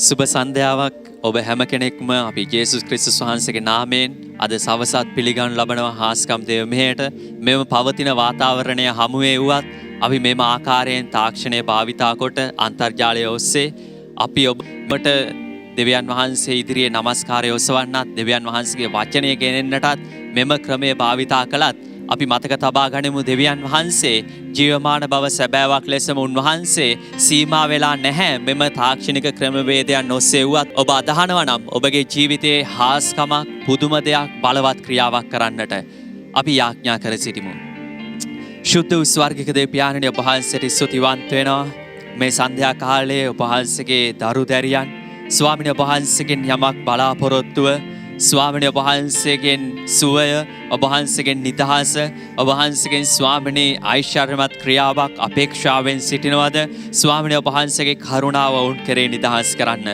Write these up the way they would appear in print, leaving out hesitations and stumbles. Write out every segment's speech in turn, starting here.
සුබ සන්ධ්‍යාවක් ඔබ හැම කෙනෙක්ම අපි ජේසුස් ක්‍රිස්තුස් වහන්සේගේ නාමයෙන් අද සවසත් පිළිගනු ලබනවා හාස්කම් දේව මෙහෙයට මෙම පවතින වාතාවරණය හමුවේ වුවත් අපි මෙම ආකාරයෙන් තාක්ෂණය භාවිතා කොට අන්තර්ජාලය ඔස්සේ අපි ඔබට දෙවියන් වහන්සේ ඉදිරියේ নমස්කාරය ඔසවන්නත් දෙවියන් වහන්සේගේ වචනය ගෙනෙන්නටත් මෙම ක්‍රමය භාවිතා කළත් අපි මතක තබා ගනිමු දෙවියන් වහන්සේ ජීවමාන බව සැබෑවක් ලෙසම උන්වහන්සේ සීමා වෙලා නැහැ මෙම තාක්ෂණික ක්‍රමවේදයන් ඔස්සේ වුවත් ඔබ අදහනවා නම් ඔබගේ ජීවිතයේ හාස්කමක් පුදුම දෙයක් බලවත් ක්‍රියාවක් කරන්නට අපි යාඥා කර සිටිමු. ශුද්ධ වූ ස්වර්ගික දේව පියාණනි ඔබ වහන්සේට ස්තුතිවන්ත වෙනවා මේ සන්ධ්‍යා කාලයේ ඔබ වහන්සේගේ දරු දැරියන් ස්වාමීන් වහන්සේගෙන් යමක් බලාපොරොත්තුව ස්වාමීන් වහන්සේගෙන් සුවය ඔබ වහන්සේගෙන් නිදහස ඔබ වහන්සේගෙන් ස්වාමීනි ඓශ්වර්යමත් ක්‍රියාවක් අපේක්ෂාවෙන් සිටිනවද ස්වාමීන් වහන්සේගේ කරුණාව වුන් කෙරේ නිදහස් කරන්න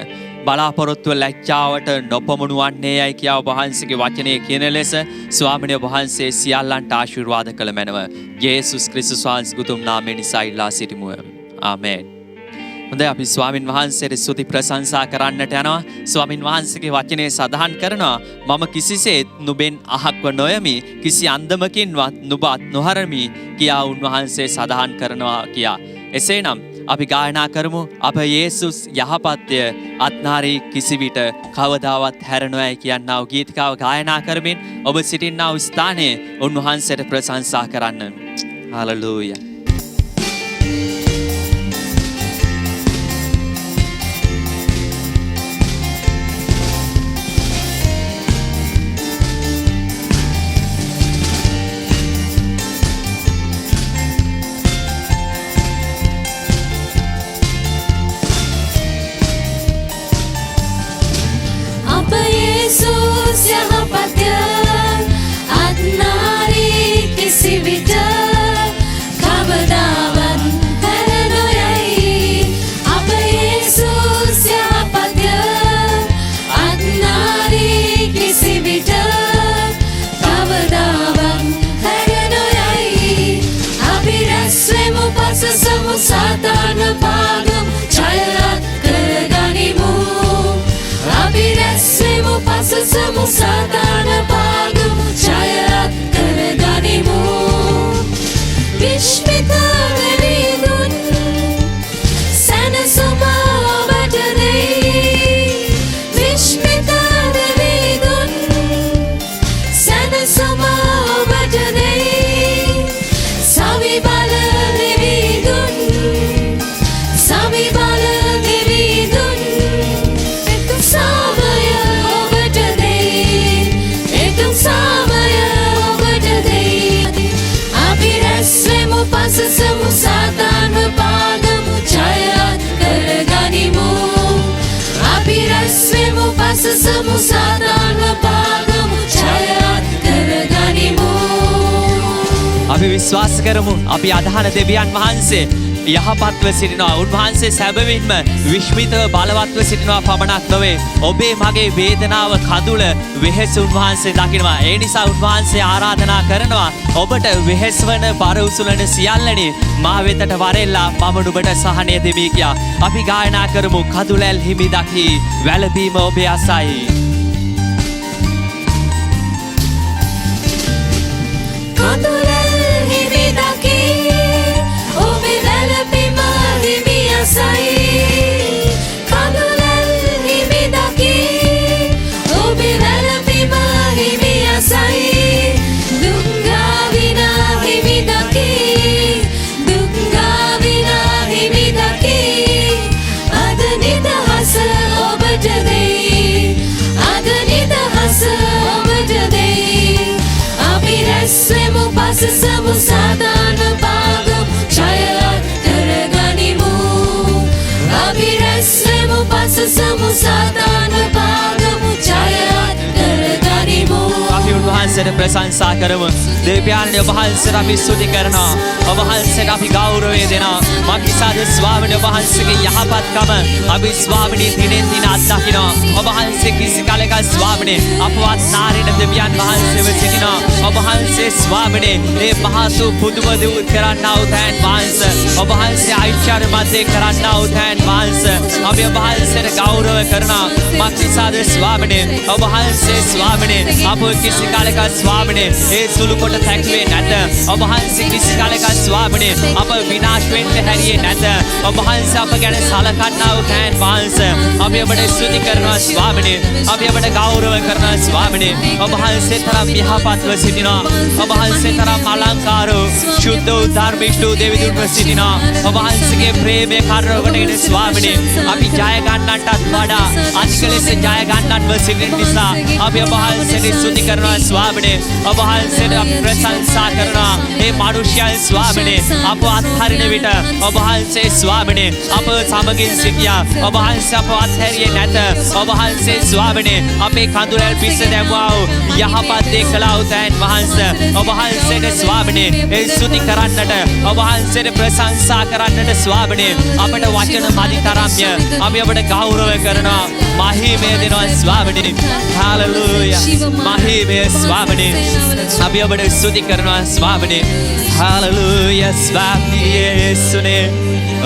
බලාපොරොත්තුව ලැජ්ජාවට නොපමුණු වන්නේයයි කියා ඔබ වහන්සේගේ වචනේ කියන ලෙස ස්වාමීන් වහන්සේ සියල්ලන්ට ආශිර්වාද කළ මැනව යේසුස් ක්‍රිස්තුස් වහන්සේගේ උතුම් නාමයෙන් නිසා ඉල්ලා සිටිමු ආමේන්. හොඳයි අපි ස්වාමින් වහන්සේට ස්තුති ප්‍රශංසා කරන්නට යනවා. ස්වාමින් වහන්සේගේ වචනේ සඳහන් කරනවා මම කිසිසේත් නුඹෙන් අහක්ව නොයමි කිසි අන්දමකින්වත් නුඹත් නොහරමි කියා උන්වහන්සේ සඳහන් කරනවා කියා. එසේනම් අපි ගායනා කරමු අප යේසුස් යහපත්ය අත්නාරි කිසිවිට කවදාවත් හැර නොයයි කියනා වූ ගීතිකාව ගායනා කරමින් ඔබ සිටින්නා වූ ස්ථානයේ උන්වහන්සේට ප්‍රශංසා කරන්න. Hallelujah. Satan pagam jayat karganimu abirasemu pasasemu Satan pagam jayat karganimu vishmita veridun sanasuma batade vishmita veridun sanasuma batade savibala Pasasemu Satan pagamu jayat karganimu abirasemu pasasemu Satan pagamu jayat karganimu අපි විශ්වාස කරමු අපි අදහන දෙවියන් වහන්සේ යහපත්ව සිටිනවා උන්වහන්සේ සැබවින්ම විශ්මිතව බලවත්ව සිටිනවා පමණක් නොවේ ඔබේ මගේ වේදනාව කඳුල වෙහෙස උන්වහන්සේ දකිනවා ඒ නිසා උන්වහන්සේ ආරාධනා කරනවා ඔබට වෙහෙස් වන බර උසුලන සියල්ලනි මා වෙතට වරෙල්ලා මම නුඹට සහනය දෙමි කියා අපි ගායනා කරමු කඳුලැල් හිමි දකි වැළපීම ඔබේ අසයි Pasasemu Satan pagam jayat karganimu abirasemu pasasemu Satan pagam jayat karganimu අපි උන්වහන්සේට ප්‍රශංසා කරමු. දෙවියන් ඔබ වහන්සේට අපි ස්තුති කරනවා. ඔබ වහන්සේට අපි ගෞරවය දෙනවා. මක්නිසාද ස්වාමීන් වහන්සේගේ යහපත්කම අපි ස්වාමීන් දිනෙන් දින අත්දකිනවා. ඔබ වහන්සේ කිසි කලක ස්වාමීන් අපවත් නාරින දෙවියන් වහන්සේව සිටිනවා. ඔබ වහන්සේ ස්වාමීන් මේ මහසු පුදුම දේ කරන්නා වූ තැන් වහන්සේ ඔබ වහන්සේ ආචාර්ය මැදේ කරන්නා වූ තැන් වහන්සේ අපි ඔබ වහන්සේට ගෞරව කරනවා. මක්නිසාද ස්වාමීන් ඔබ වහන්සේ ස්වාමීන් අප කිසි කලක ස්වාමීන් ඒ සුළු කොට තැක්වේ නැත. ඔබ වහන්සේ කිසි කලක ස්වාමීන් අප විනාශ වෙන්න හැරියේ නැත. ඔබ වහන්සේ අප ගැන සලකන්නා වූ තැන් වහන්සේ අපි ඔබට ස්තුති කරනවා ස්වාමීන්. අපි ඔබට ගෞරව කරනවා ස්වාමීන්. ඔබ වහන්සේ තරම් යහපත්ව සිටිනවා. ඔබ වහන්සේ තරම් අලංකාර වූ ශුද්ධ වූ ධර්මිෂ්ඨ වූ දෙවිඳුන්ව සිටිනවා. ඔබ වහන්සේගේ ප්‍රේමයේ කරවගෙන ස්වාමීන් අපි ජය ගන්නටත් වඩා අධික ලෙස ජය ගන්නටව සිටින නිසා අපි ඔබ වහන්සේට ස්තුති කරනවා ස්වාමීන්. ඔබ වහන්සේට අපි ප්‍රශංසා කරනවා. මේ මනුෂ්‍යයන් ස්වාමීන් අප අත්හරින විට ඔබ වහන්සේ ස්වාමීන් අප සමගින් සිටියා. ඔබ වහන්සේ අප අත්හැරියේ නැත. ඔබ වහන්සේ ස්වාමීන් අපේ කඳුරැල් පිස්ස දැමුවා වූ යහපත් දේ කළා වූ තැන් වහන්සේ ඔබ වහන්සේට ස්වාමීන් ඒ ස්තුති කරන්නට ඔබ වහන්සේට ප්‍රශංසා කරන්නට ස්වාමීන් අපට වචන මදි තරම්ය. අපි ඔබට ගෞරව කරනවා. මහිමය දෙනවා ස්වාමීන්. හාලෙලූයා. මහිමය ස්වාමීන්. අපි ඔබට ස්තුති කරනවා ස්වාමීන්. හාලෙලූයා ස්වාමීන් යේසුනේ.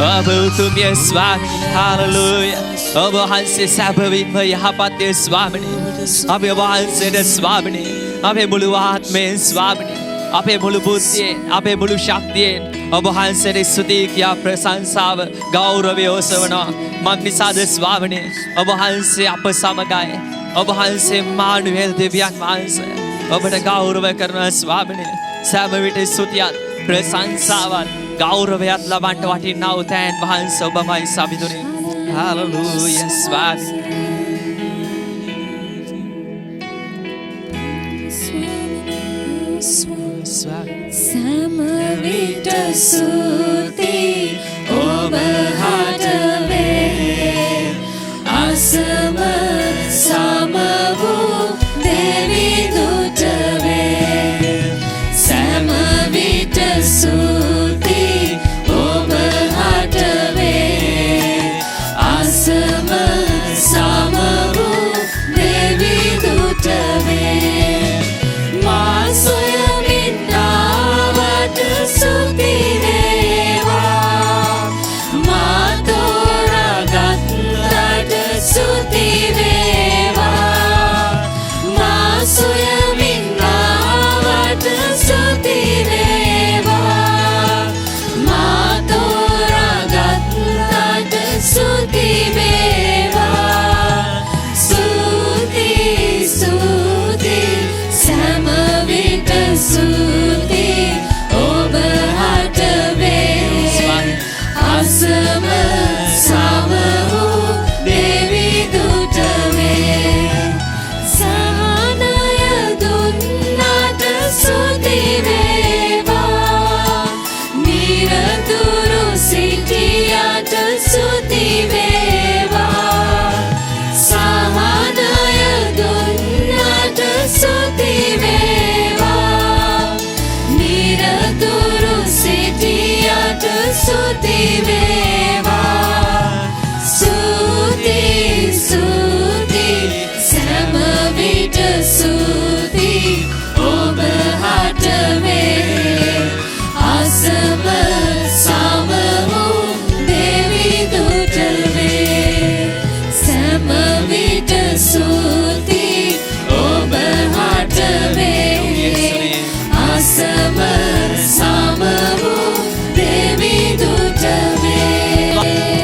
ඔබ උතුම්ය ස්වාමීන්. හාලෙලූයා. ඔබ වහන්සේ සැබවින්ම යහපත් දේ ස්වාමීන්. අපි ඔබ වහන්සේට ස්වාමීන් අපේ මුළු ආත්මයෙන් ස්වාමීන් අපේ මුළු බුද්ධියෙන් අපේ මුළු ශක්තියෙන් ඔබ වහන්සේට ස්තුති කියා ප්‍රශංසාව ගෞරවය ඔසවනවා. මක්නිසාද ස්වාමීන් ඔබ වහන්සේ අප සමගයි. ඔබ වහන්සේ මානුවේල් දෙවියන් වහන්සේ ඔබට ගෞරව කරනවා ස්වාමීන්. සෑම විට ස්තුතියත් ප්‍රශංසාවත් ගෞරවයත් ලබන්නට වටිනා වූ තැන් වහන්සේ ඔබමයි සමිඳුනේ. හාලෙලූයා ස්වාමීන්. සමවිත සුති ඔබ හටවේ අසම සම වූ දෙවිඳුට වේ. සමවිත සුති ඔබ හටවේ අසම සම වූ දෙවිඳුට වේ. මා සොයමින් ආවට සුති වේවා. මා තෝරාගත්තට සුති වේවා. මා සොයමින් ආවට සුති වේවා. මා තෝරාගත්තට සුති වේවා. සුති සුති සෑම විට සුති ඔබ හටවේ අසම සම වූ දෙවිඳුට වේ. සහනය දුන්නට සුති වේවා. නිරතුරු සිටියට සුති වේවා. සහනය දුන්නට සුති වේවා. නිරතුරු සිටියට සුති වේවා. සුති සුති සෑම විට සුති ඔබ හටවේ අසම සම වූ දෙවිඳුට වේ. සෑම විට සුති ඔබ හටවේ අසම සම වූ දෙවිඳුට වේ.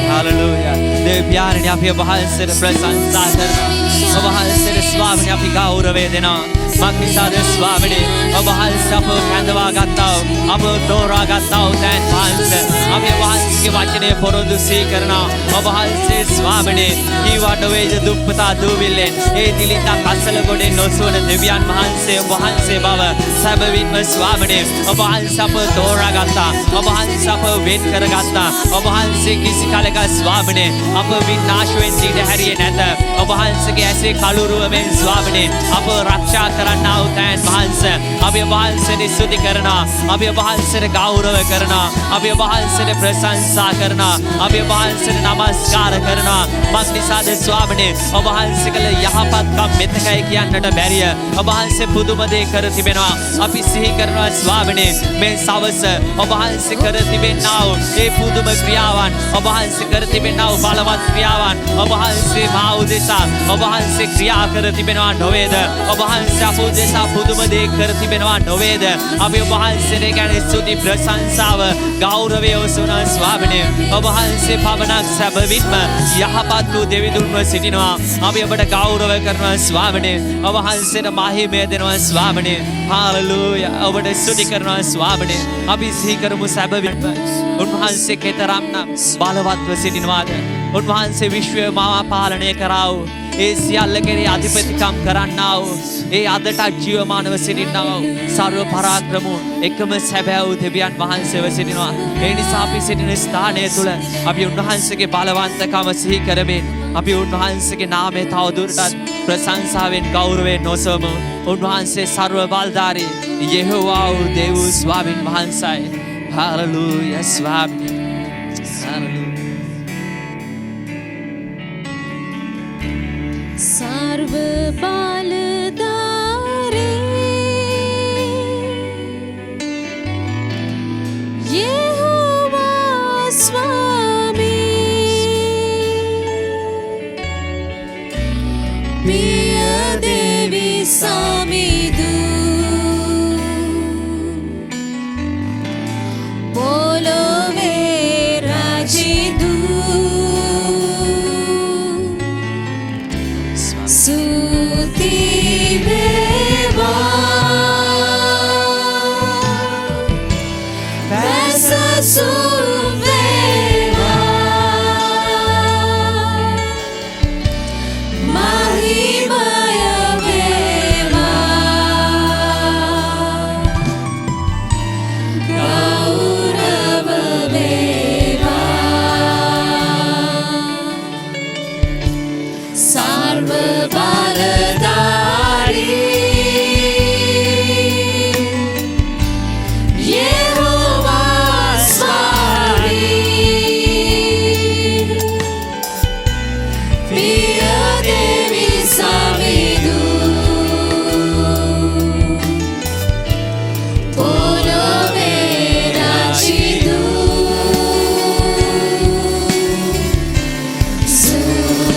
හාලෙලූයා. දෙවියන් අපි ඔබ වහන්සේට ප්‍රශංසා කරනවා. ඔබ වහන්සේට ස්වාමීන් අපි ගෞරවය දෙනවා. මක්නිසාද ස්වාමීන් ඔබ වහන්සේ අප කැඳවා ගත්තා වූ අප තෝරා ගත්තා වූ තැන් වහන්සේ අපි ඔබ වහන්සේගේ වචනේ පොරොන්දු සී කරනවා. ඔබ වහන්සේ ස්වාමීන් කීවට වේද දුප්පතා දූවිල්ලෙන් ඒ දිලිඳා කසල ගොඩේ නොසුවන දෙවියන් වහන්සේ ඔබ වහන්සේ බව සැබවින්ම ස්වාමීන් ඔබ වහන්සේ අප තෝරා ගත්තා. ඔබ වහන්සේ අප වෙන් කරගත්තා. ඔබ වහන්සේ කිසි කලක ස්වාමීන් අප විනාශ වෙන්න ඉඩ හැරියේ නැත. ඔබ ඔබ වහන්සේගේ ඇසේ කළුරුවමෙන් ස්වාමිනේ අප ආරක්ෂා කරන්නා වූ තැන් වහන්සේ අපි ඔබ වහන්සේට ස්තුති කරනවා අපි ඔබ වහන්සේට ගෞරව කරනවා අපි ඔබ වහන්සේට ප්‍රශංසා කරනවා අපි ඔබ වහන්සේට නමස්කාර කරනවා මක් නිසාද ස්වාමිනේ ඔබ වහන්සේ කළ යහපත්කම් මෙතකයි කියන්නට බැරිය ඔබ වහන්සේ පුදුම දේ කර තිබෙනවා අපි සිහි කරනවා ස්වාමිනේ මේ සවස ඔබ වහන්සේ කර තිබෙනා වූ ඒ පුදුම ක්‍රියාවන් ඔබ වහන්සේ කර තිබෙනා වූ බලවත් ක්‍රියාවන් ඔබ වහන්සේ මා උදෙසා ඔබ වහන්සේ ක්‍රියා කර තිබෙනවා නොවේද ඔබ වහන්සේ අප උදෙසා පුදුම දේ කර තිබෙනවා නොවේද අපි ඔබ වහන්සේට ගැන ස්තුති ප්‍රශංසාව ගෞරවය ඔසවනවා ස්වාමිනේ ඔබ වහන්සේ පවණක් සැබවින්ම යහපත් වූ දෙවිඳුන්ව සිටිනවා අපි ඔබට ගෞරව කරනවා ස්වාමිනේ ඔබ වහන්සේට මහිමය දෙනවා ස්වාමිනේ හාලෙලූයා ඔබට ස්තුති කරනවා ස්වාමිනේ අපි සිහි කරමු සැබවින්ම උන්වහන්සේ කෙතරම්නම් බලවත්ව සිටිනවාද උන්වහන්සේ විශ්වය මාව පාලනය කරා වූ ඒ සියල්ල කෙරෙහි අධිපතිකම් කරන්නා වූ ඒ අදට ජීවමානව සිටින්නා වූ සර්ව පරාක්‍රම එකම සැබෑ වූ දෙවියන් වහන්සේව සිටිනවා ඒ නිසා අපි සිටින ස්ථානය තුල අපි උන්වහන්සේගේ බලවන්තකම සිහි කරමින් අපි උන්වහන්සේගේ නාමය තවදුරටත් ප්‍රශංසාවෙන් ගෞරවයෙන් නොසවමු උන්වහන්සේ සර්ව බලධාරී යෙහෝවා වූ දේව ස්වාමින් වහන්සේයි හාලෙලූයා ස්වාමී හාලෙලූයා सर्व बालदारे यहोवा स्वामी प्रिय देवी सामिदू बोलो वे राजिदू Suti beva Pesa suveva Mahimaya veva Gaurava veva Sarva Baladari Yehovah Swami Priya Devi Savidu Polo Verachidu Suti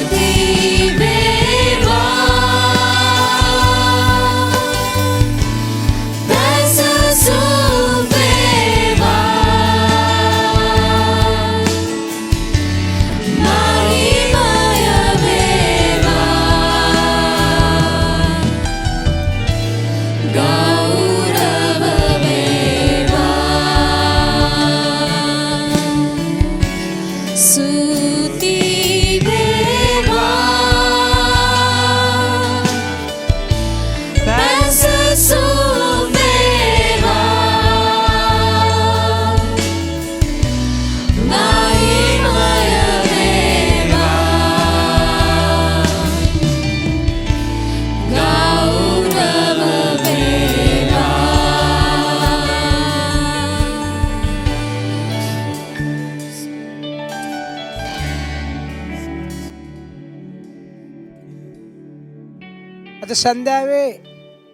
අද සන්ධ්‍යාවේ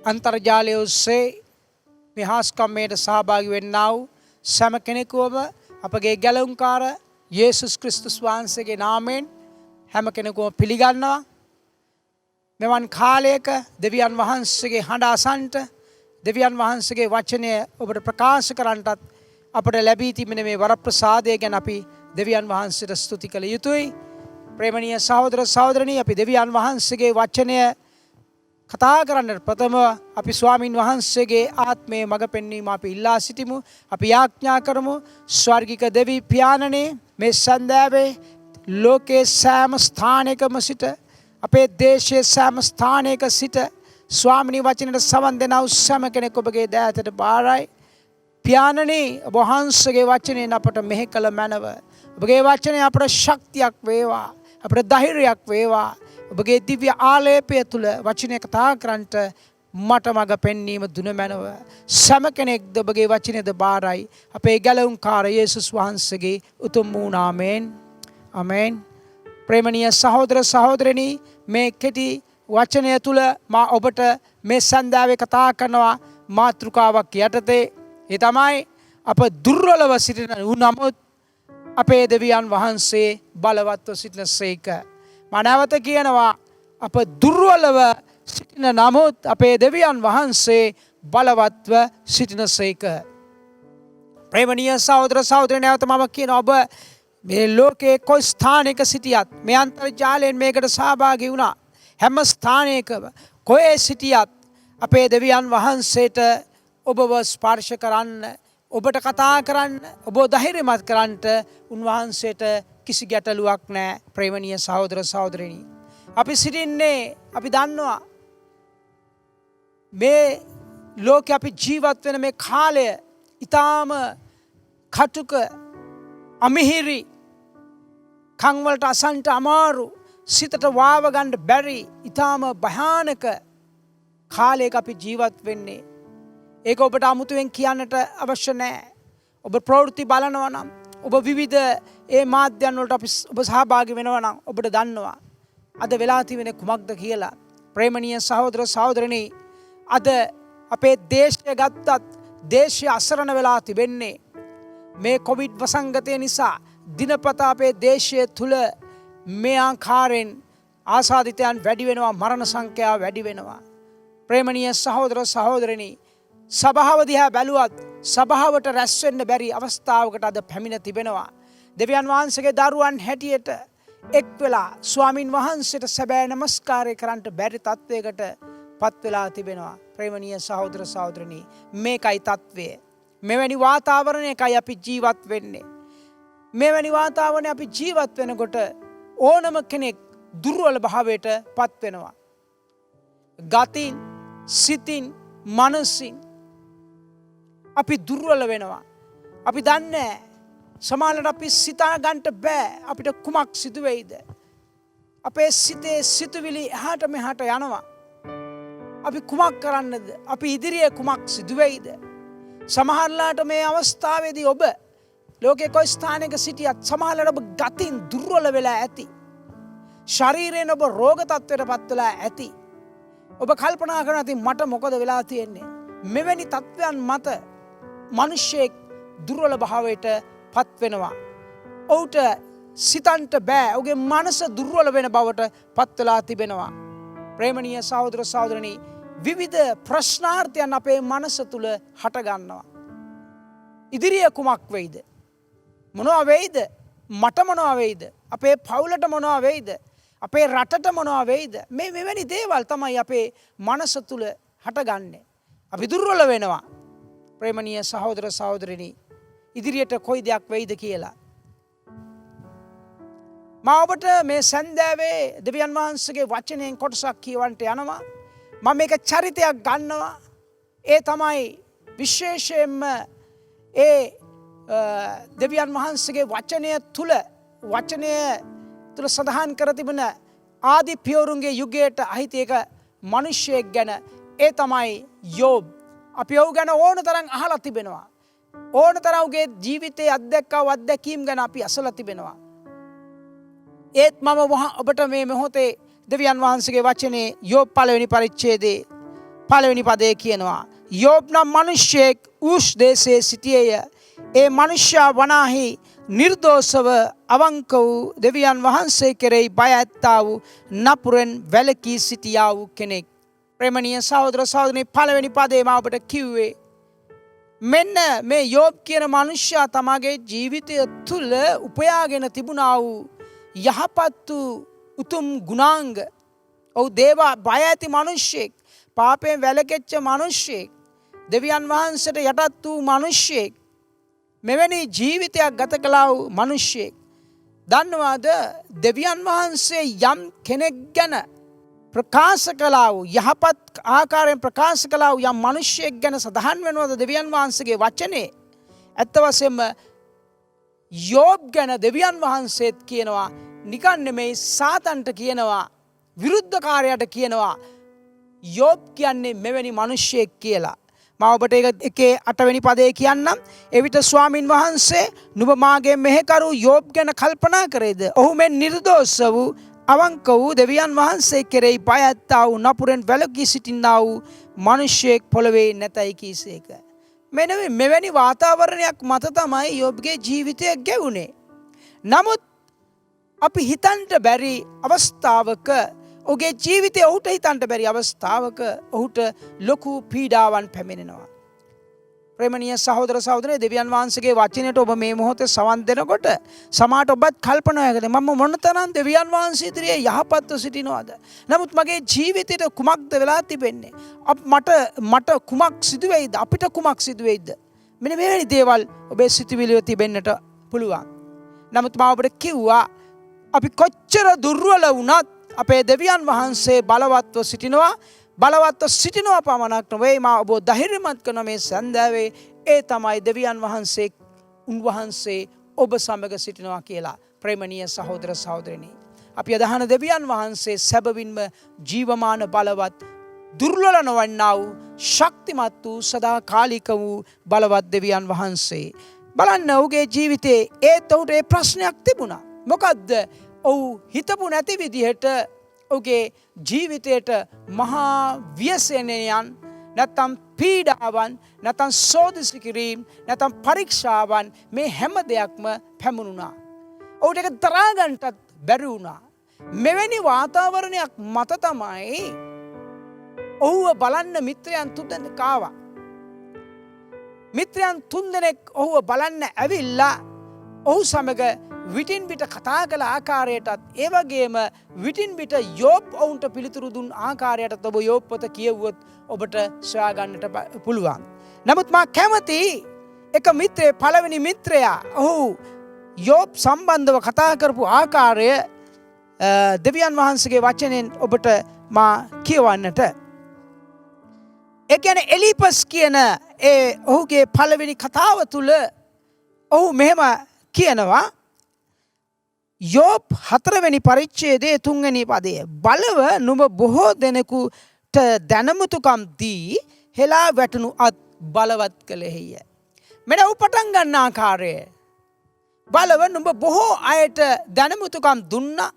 අන්තර්ජාලය ඔස්සේ මේ හාස්කම්මයට සහභාගී වෙන්නා වූ සෑම කෙනෙකුවම අපගේ ගැලවුම්කාර යේසුස් ක්‍රිස්තුස් වහන්සේගේ නාමයෙන් හැම කෙනෙකුම පිළිගන්නවා. මෙවන් කාලයක දෙවියන් වහන්සේගේ හඬ අසන්නට දෙවියන් වහන්සේගේ වචනය ඔබට ප්‍රකාශ කරන්නටත් අපට ලැබී තිබෙන මේ වරප්‍රසාදය ගැන අපි දෙවියන් වහන්සේට ස්තුති කළ යුතුයි. ප්‍රේමණීය සහෝදර සහෝදරණී අපි දෙවියන් වහන්සේගේ වචනය කතා කරන්නට ප්‍රථම අපි ස්වාමින් වහන්සේගේ ආත්මයේ මඟ පෙන්වීම අපි ඉල්ලා සිටිමු. අපි යාඥා කරමු ස්වර්ගික දෙවි පියාණනේ මේ සන්ධ්‍යාවේ ලෝකේ සෑම ස්ථානයකම සිට අපේ දේශයේ සෑම ස්ථානයක සිට ස්වාමිනී වචනයට සවන් දෙන උසම කෙනෙක් ඔබගේ දෑතට බාරයි. පියාණනේ ඔබ වහන්සේගේ වචනයෙන් අපට මෙහෙ කළ මැනව. ඔබගේ වචනය අපට ශක්තියක් වේවා. අපට ධෛර්යයක් වේවා. ඔබගේ දිව්‍ය ආලේපය තුළ වචනය කතා කරන්නට මට මඟ පෙන්වීම දුන මැනව. සෑම කෙනෙක්ද ඔබගේ වචනයද බාරයි. අපේ ගැලවුම්කාර යේසුස් වහන්සේගේ උතුම් වූ නාමයෙන්. ආමේන්. ප්‍රේමණීය සහෝදර සහෝදරනි, මේ කෙටි වචනය තුළ මා ඔබට මේ සන්දාවේ කතා කරනවා මාතෘකාවක් යටතේ. ඒ තමයි අප දුර්වලව සිටින නමුත් අපේ දෙවියන් වහන්සේ බලවත්ව සිටින සේක. මා නැවත කියනවා අප දුර්වලව සිටින නමුත් අපේ දෙවියන් වහන්සේ බලවත්ව සිටින සේක. ප්‍රේමණීය සහෝදර සහෝදරයනි, නැවත මම කියනවා ඔබ මේ ලෝකයේ කොයි ස්ථානයක සිටියත්, මේ අන්තර්ජාලයෙන් මේකට සහභාගී වුණා හැම ස්ථානයකම කොහේ සිටියත් අපේ දෙවියන් වහන්සේට ඔබව ස්පර්ශ කරන්න, ඔබට කතා කරන්න, ඔබ ධෛර්යමත් කරන්නට උන්වහන්සේට කිසි ගැටලුවක් නැහැ. ප්‍රේමණීය සහෝදර සහෝදරිනි, අපි සිටින්නේ, අපි දන්නවා මේ ලෝකේ අපි ජීවත් වෙන මේ කාලය ඊටාම කටුක, අමිහිරි, කන්වලට අසන්ට අමාරු, සිතට වාව ගන්න බැරි ඊටාම භයානක කාලයක අපි ජීවත් වෙන්නේ. ඒක ඔබට අමුතුවෙන් කියන්නට අවශ්‍ය නැහැ. ඔබ ප්‍රවෘත්ති බලනවා නම්, ඔබ විවිධ ඒ මාධ්‍යයන් වලට ඔබ සහභාගී වෙනවා නම් ඔබට දන්නවා අද වෙලා තියෙන්නේ කුමක්ද කියලා. ප්‍රේමණීය සහෝදර සහෝදරනි, අද අපේ දේශය ගත්තත් දේශය අසරණ වෙලා තිබෙන්නේ මේ කොවිඩ් වසංගතය නිසා. දිනපතා අපේ දේශය තුල මේ ආකාරයෙන් ආසාදිතයන් වැඩි වෙනවා, මරණ සංඛ්‍යාව වැඩි වෙනවා. ප්‍රේමණීය සහෝදර සහෝදරනි, සභාව දිහා බැලුවත් සභාවට රැස් වෙන්න බැරි අවස්ථාවකට අද පැමිණ තිබෙනවා. දෙවියන් වහන්සේගේ දරුවන් හැටියට එක් වෙලා ස්වාමින් වහන්සේට සැබෑ නමස්කාරය කරන්නට බැරි තත්වයකට පත් වෙලා තිබෙනවා. ප්‍රේමණීය සහෝදර සහෝදරනි, මේකයි තත්වය. මෙවැනි වාතාවරණයකයි අපි ජීවත් වෙන්නේ. මෙවැනි වාතාවරණය අපි ජීවත් වෙනකොට ඕනම කෙනෙක් දුර්වල භාවයට පත් වෙනවා. ගතින්, සිතින්, මනසින් අපි දුර්වල වෙනවා. අපි දන්නේ සමහරවිට අපි සිතා ගන්නට බෑ අපිට කුමක් සිදු වෙයිද. අපේ සිතේ සිතුවිලි එහාට මෙහාට යනවා. අපි කුමක් කරන්නද? අපි ඉදිරියේ කුමක් සිදු වෙයිද? සමහරලාට මේ අවස්ථාවේදී ඔබ ලෝකේ කොයි ස්ථානයක සිටියත් සමහරලාට ඔබ ගතින් දුර්වල වෙලා ඇති. ශරීරයෙන් ඔබ රෝග තත්ත්වයට පත් වෙලා ඇති. ඔබ කල්පනා කරනවා ඉතින් මට මොකද වෙලා තියෙන්නේ? මෙවැනි තත්ත්වයන් මත මිනිසෙක් දුර්වල භාවයට පත් වෙනවා. ඔහුට සිතන්ට බෑ. ඔහුගේ මනස දුර්වල වෙන බවට පත් වෙලා තිබෙනවා. ප්‍රේමණීය සහෝදර සහෝදරනි, විවිධ ප්‍රශ්නාර්ථයන් අපේ මනස තුල හට ගන්නවා. ඉදිරිය කුමක් වෙයිද? මොනවා වෙයිද? මට මොනවා වෙයිද? අපේ පවුලට මොනවා වෙයිද? අපේ රටට මොනවා වෙයිද? මේ මෙවැනි දේවල් තමයි අපේ මනස තුල හටගන්නේ. අපි දුර්වල වෙනවා. ප්‍රේමණීය සහෝදර සහෝදරිනි, ඉදිරියට කොයි දෙයක් වෙයිද කියලා. මම ඔබට මේ සන්දාවේ දෙවියන් වහන්සේගේ වචනයෙන් කොටසක් කියවන්නට යනවා. මම මේක චරිතයක් ගන්නවා. ඒ තමයි විශේෂයෙන්ම ඒ දෙවියන් වහන්සේගේ වචනය තුල සඳහන් කර තිබෙන ආදි පියවරුන්ගේ යුගයට අහිති එක මිනිසෙක් ගැන. ඒ තමයි යෝබ්. අපි ඔහු ගැන ඕන තරම් අහලා තිබෙනවා. ඕන තරම් ඔහුගේ ජීවිතයේ අත්දැකීම් ගැන අපි අසලා තිබෙනවා. ඒත් මම ඔබට මේ මොහොතේ දෙවියන් වහන්සේගේ වචනේ යෝබ් 1 වෙනි පරිච්ඡේදයේ 1 වෙනි පදයේ කියනවා, යෝබ් නම් මිනිසෙක් ඌෂ් දේශයේ සිටියේය. ඒ මනුෂ්‍යයා වනාහි නිර්දෝෂව අවංක වූ දෙවියන් වහන්සේ කෙරෙහි බය ඇත්තා වූ නපුරෙන් වැළකී සිටියා වූ කෙනෙක්. ප්‍රේමණීය සහෝදර සහෝදරනි, 1 වෙනි පදේ මම ඔබට කිව්වේ මෙන්න මේ යෝබ් කියන මනුෂ්‍යයා තමගේ ජීවිතය තුළ උපයාගෙන තිබුණා වූ යහපත් වූ උතුම් ගුණාංග. ඔහු දේව බය ඇති මනුෂ්‍යෙක්, පාපයෙන් වැළකෙච්ච මනුෂ්‍යෙක්, දෙවියන් වහන්සේට යටත් වූ මනුෂ්‍යෙක්, මෙවැනි ජීවිතයක් ගත කළා වූ මනුෂ්‍යෙක්. දන්නවාද දෙවියන් වහන්සේ යම් කෙනෙක් ගැන ප්‍රකාශ කළා වූ, යහපත් ආකාරයෙන් ප්‍රකාශ කළා වූ යම් මනුෂ්‍යෙක් ගැන සඳහන් වෙනවද දෙවියන් වහන්සේගේ වචනේ? ඇත්ත වශයෙන්ම යෝබ් ගැන දෙවියන් වහන්සේත් කියනවා, නිකන් නෙමෙයි සාතන්ට කියනවා, විරුද්ධකාරයට කියනවා යෝබ් කියන්නේ මෙවැනි මිනිහෙක් කියලා. මම ඔබට ඒකේ 8 වෙනි පදයේ කියන්නම්. එවිට ස්වාමින් වහන්සේ නුඹ මාගේ මෙහෙකරු යෝබ් ගැන කල්පනා කරේද? ඔහු මෙන් නිර්දෝෂ වූ අවංක වූ දෙවියන් වහන්සේ කෙරෙහි බය ඇත්තා වූ නපුරෙන් වැළකී සිටින්නා වූ මිනිහෙක් පොළවේ නැතයි කීසේක. මෙවැනි වාතාවරණයක් මත තමයි යෝබ්ගේ ජීවිතය ගෙවුනේ. නමුත් අපි හිතන්ට බැරි අවස්ථාවක ඔහුගේ ජීවිතය ඔහුට හිතන්ට බැරි අවස්ථාවක ඔහුට ලොකු පීඩාවන් පැමිණෙනවා. ප්‍රේමණීය සහෝදර සහෝදරියනි, දෙවියන් වහන්සේගේ වචනයට ඔබ මේ මොහොතේ සවන් දෙනකොට සමාට ඔබත් කල්පනා කරගන්න මම මොනතරම් දෙවියන් වහන්සේ ඉදිරියේ යහපත්ව සිටිනවද? නමුත් මගේ ජීවිතේට කුමක්ද වෙලා තිබෙන්නේ? මට කුමක් සිදු වෙයිද? අපිට කුමක් සිදු වෙයිද? මෙන්න මෙවැනි දේවල් ඔබේ සිතුවිලිවල තිබෙන්නට පුළුවන්. නමුත් මම ඔබට කිව්වා අපි කොච්චර දුර්වල වුණත් අපේ දෙවියන් වහන්සේ බලවත්ව සිටිනවා. බලවත්ව සිටිනවා පමණක් නොවේ, මා ඔබ ධෛර්යමත් කරන මේ සන්දාවේ ඒ තමයි දෙවියන් වහන්සේ උන්වහන්සේ ඔබ සමග සිටිනවා කියලා. ප්‍රේමණීය සහෝදර සහෝදරියනි, අපි අදහන දෙවියන් වහන්සේ සැබවින්ම ජීවමාන බලවත් දුර්වල නොවන්නා වූ ශක්තිමත් වූ සදාකාලික වූ බලවත් දෙවියන් වහන්සේ. බලන්න ඔහුගේ ජීවිතේ ඔහුට ඒ ප්‍රශ්නයක් තිබුණා. මොකද්ද? ඔහු හිතපු නැති විදිහට ඔහුගේ ජීවිතයට මහා ව්‍යසනයන් නැත්නම් පීඩාවන් නැත්නම් සෝදිසි කිරීම නැත්නම් පරීක්ෂාවන් මේ හැම දෙයක්ම පැමුණුණා. ඔහුට ඒක දරා ගන්නටත් බැරි වුණා. මෙවැනි වාතාවරණයක් මත තමයි ඔහුව බලන්න මිත්‍රයන් 3 දෙනෙක් ආවා. මිත්‍රයන් 3 දෙනෙක් ඔහුව බලන්න ඇවිල්ලා ඔහු සමග විටින් විට කතා කළ ආකාරයටත් ඒ වගේම විටින් විට යෝබ් ඔවුන්ට පිළිතුරු දුන් ආකාරයටත් ඔබ යෝබ් පොත කියවුවොත් ඔබට සොයා ගන්නට පුළුවන්. නමුත් මා කැමති එක මිත්‍රේ පළවෙනි මිත්‍රයා ඔහු යෝබ් සම්බන්ධව කතා කරපු ආකාරය දෙවියන් වහන්සේගේ වචනෙන් ඔබට මා කියවන්නට. ඒ කියන්නේ එලිපස් කියන ඔහුගේ පළවෙනි කතාව තුල ඔහු මෙහෙම කියනවා. යෝබ් 4 වෙනි පරිච්ඡේදයේ 3 වෙනි පදයේ බලව නුඹ බොහෝ දෙනෙකුට දැනමුතුකම් දී හෙලා වැටුණු අත් බලවත් කළෙහිය. මෙන්න උපටන් ගන්න ආකාරය. බලව නුඹ බොහෝ අයට දැනමුතුකම් දුන්නා.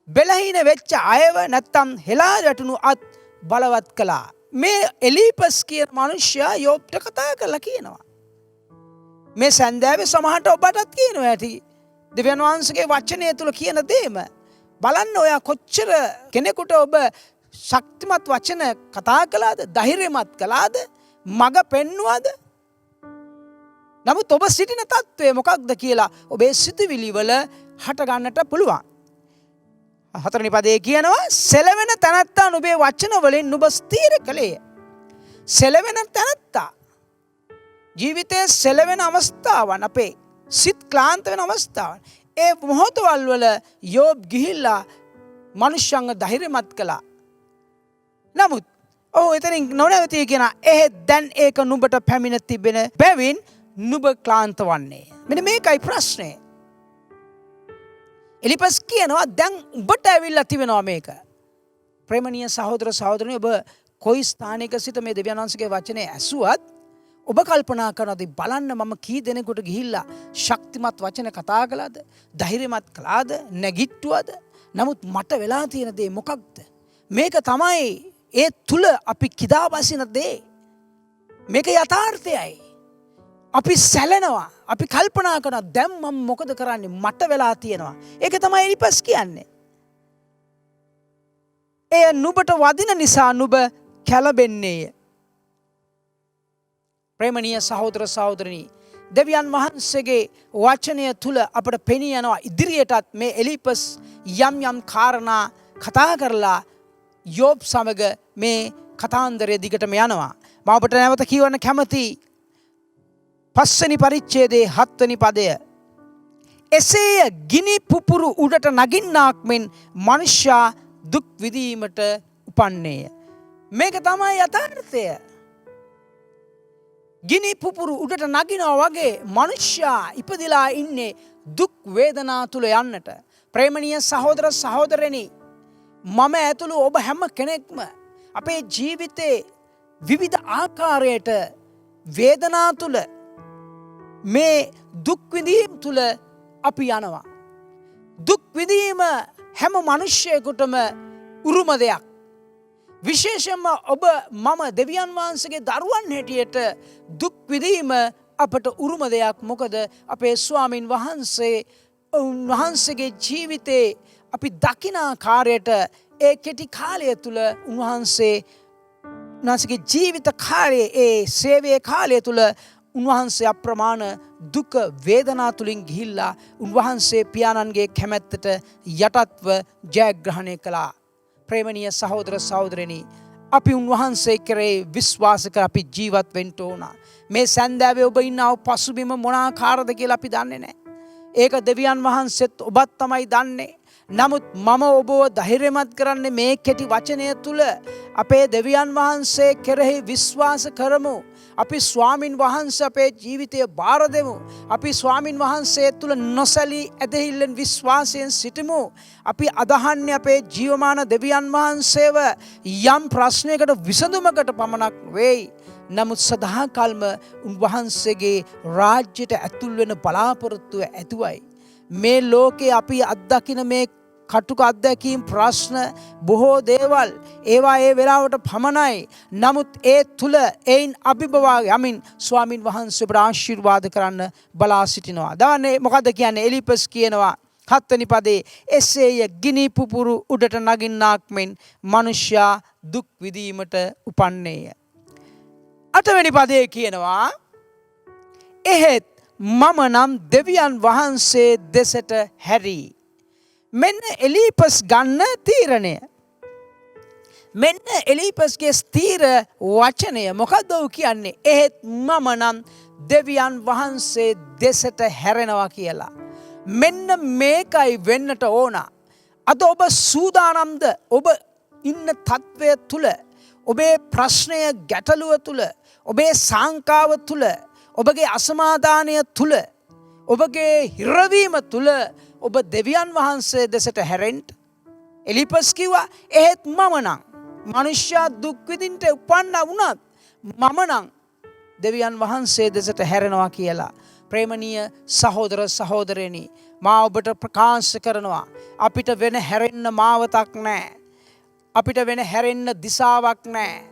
බෙලහින වෙච්ච අයව නැත්තම් හෙලා වැටුණු අත් බලවත් කළා. මේ එලිපස් කියන මිනිසයා යෝබ්ට කතා කරලා කියනවා. මේ සන්දාවේ සමහරට ඔබටත් කියනවා ඇති. දෙවියන් වහන්සේගේ වචනය තුල කියන දේම බලන්න ඔයා කොච්චර කෙනෙකුට ඔබ ශක්තිමත් වචන කතා කළාද, ධෛර්යමත් කළාද, මඟ පෙන්වුවාද? නමුත් ඔබ සිටින තත්ත්වය මොකක්ද කියලා ඔබේ සිතුවිලි වල හට ගන්නට පුළුවන්. 4 වෙනි පදයේ කියනවා සෙලවෙන තනත්තා නුඹේ වචන වලින් නුඹ ස්ථීර කළේය. සෙලවෙන තනත්තා ජීවිතයේ සෙලවෙන අවස්ථාවන් අපේ සිත් ක්ලාන්ත වෙන අවස්ථාවන්. ඒ මොහොතවල් වල යෝබ් ගිහිල්ලා මනුෂ්‍යංග ධෛර්යමත් කළා. නමුත් එතනින් නොනවතී කියන දැන් ඒක නුඹට පැමිණ තිබෙන බැවින් නුඹ ක්ලාන්ත වන්නේ. මෙන්න මේකයි ප්‍රශ්නේ. එලිපස් කියනවා දැන් උඹට ඇවිල්ලා තිබෙනවා මේක. ප්‍රේමණීය සහෝදර සහෝදරියනි, ඔබ කොයි ස්ථානයක සිට මේ දෙවියන් වහන්සේගේ වචනේ ඇසුවත් ඔබ කල්පනා කරනවාද බලන්න මම කී දෙනෙකුට ගිහිල්ලා ශක්තිමත් වචන කතා කළාද, ධෛර්යමත් කළාද, නැගිට්ටුවද? නමුත් මට වෙලා තියෙන දේ මොකක්ද? මේක තමයි ඒ තුල අපි කිදා බසින දේ. මේක යථාර්ථයයි. අපි සැලෙනවා. අපි කල්පනා කරනවා දැන් මම මොකද කරන්නේ? මට වෙලා තියෙනවා. ඒක තමයි එලිපස් කියන්නේ. එය නුඹට වදින නිසා නුඹ කැළඹෙන්නේය. ප්‍රේමණීය සහෝදර සහෝදරිනි, දෙවියන් වහන්සේගේ වචනය තුල අපට පෙනී යනවා ඉදිරියටත් මේ එලිපස් යම් කාරණා කතා කරලා යෝබ් සමග මේ කතාන්දරය දිගටම යනවා. මම ඔබට නැවත කියවන්න කැමති 5 වෙනි පරිච්ඡේදයේ 7 වෙනි පදය. එසේ ගිනි පුපුරු උඩට නගින්නාක් මෙන් මනුෂ්‍යයා දුක් විඳීමට උපන්නේය. මේක තමයි යථාර්ථය. ගිනි පුපුරු උඩට නගිනවා වගේ මනුෂ්‍යයා ඉපදිලා ඉන්නේ දුක් වේදනා තුල යන්නට. ප්‍රේමණීය සහෝදර සහෝදරයනි, මම ඇතුළු ඔබ හැම කෙනෙක්ම අපේ ජීවිතේ විවිධ ආකාරයට වේදනා තුළ මේ දුක් විඳීම් තුළ අපි යනවා. දුක් විඳීම හැම මනුෂ්‍යයෙකුටම උරුම දෙයක්. විශේෂයෙන්ම ඔබ මම දෙවියන් වහන්සේගේ දරුවන් හැටියට දුක් විඳීම අපට උරුම දෙයක්. මොකද අපේ ස්වාමින් වහන්සේ උන්වහන්සේගේ ජීවිතේ අපි දකින ආකාරයට ඒ කෙටි කාලය තුළ උන්වහන්සේ උන්වහන්සේගේ ජීවිත කාලයේ ඒ සේවයේ කාලය තුළ උන්වහන්සේ අප්‍රමාණ දුක වේදනා තුලින් ගිහිල්ලා උන්වහන්සේ පියාණන්ගේ කැමැත්තට යටත්ව ජයග්‍රහණය කළා. ප්‍රේමණීය සහෝදර සහෝදරයනි, අපි උන්වහන්සේ කරේ විශ්වාස කර අපි ජීවත් වෙන්න ඕන. මේ සැන්දෑවේ ඔබ ඉන්නව පසුබිම මොන ආකාරද කියලා අපි දන්නේ නැහැ. ඒක දෙවියන් වහන්සේත් ඔබත් තමයි දන්නේ. නමුත් මම ඔබව ධෛර්යමත් කරන්නේ මේ කෙටි වචනය තුල අපේ දෙවියන් වහන්සේ කෙරෙහි විශ්වාස කරමු. අපි ස්වාමින් වහන්සේ අපේ ජීවිතය බාර දෙමු. අපි ස්වාමින් වහන්සේ තුල නොසැලී ඇදහිල්ලෙන් විශ්වාසයෙන් සිටමු. අපි අදහන්නේ අපේ ජීවමාන දෙවියන් වහන්සේව යම් ප්‍රශ්නයකට විසඳුමකට පමණක් වෙයි. නමුත් සදාකල්ම උන්වහන්සේගේ රාජ්‍යයට ඇතුල් වෙන බලාපොරොත්තුව ඇතුවයි. මේ ලෝකේ අපි අත්දකින මේ කටුක අත්දැකීම් ප්‍රශ්න බොහෝ දේවල් ඒවා ඒ වෙලාවට පමණයි. නමුත් ඒ තුල එයින් අභිබවා යමින් ස්වාමින් වහන්සේට ආශිර්වාද කරන්න බලා සිටිනවා. දාන්නේ මොකද කියන්නේ? එලිපස් කියනවා 7 වෙනි පදේ, එසේය ගිනි පුපුරු උඩට නගින්නාක් මෙන් මනුෂ්‍යයා දුක් විඳීමට උපන්නේය. 8 වෙනි පදේ කියනවා, එහෙත් මම නම් දෙවියන් වහන්සේ දෙසට හැරී. මෙන්න එලිපස් ගන්න තීරණය. මෙන්න එලිපස්ගේ ස්ථීර වචනය මොකක්ද ඔහු කියන්නේ? එහෙත් මම නම් දෙවියන් වහන්සේ දෙසට හැරෙනවා කියලා. මෙන්න මේකයි වෙන්නට ඕන. අද ඔබ සූදානම්ද? ඔබ ඉන්න තත්වය තුල, ඔබේ ප්‍රශ්නය ගැටලුව තුල, ඔබේ සංකාව තුල, ඔබගේ අසමාදානය තුල, ඔබගේ හිරවීම තුල ඔබ දෙවියන් වහන්සේ දෙසට හැරෙන්න? එලිපස් කිව්වා එහෙත් මම නම් මනුෂ්‍යයා දුක් විඳින්න උපන්නා වුණත් මම නම් දෙවියන් වහන්සේ දෙසට හැරෙනවා කියලා. ප්‍රේමණීය සහෝදර සහෝදරයනි, මා ඔබට ප්‍රකාශ කරනවා, අපිට වෙන හැරෙන්න මාවතක් නැහැ. අපිට වෙන හැරෙන්න දිශාවක් නැහැ.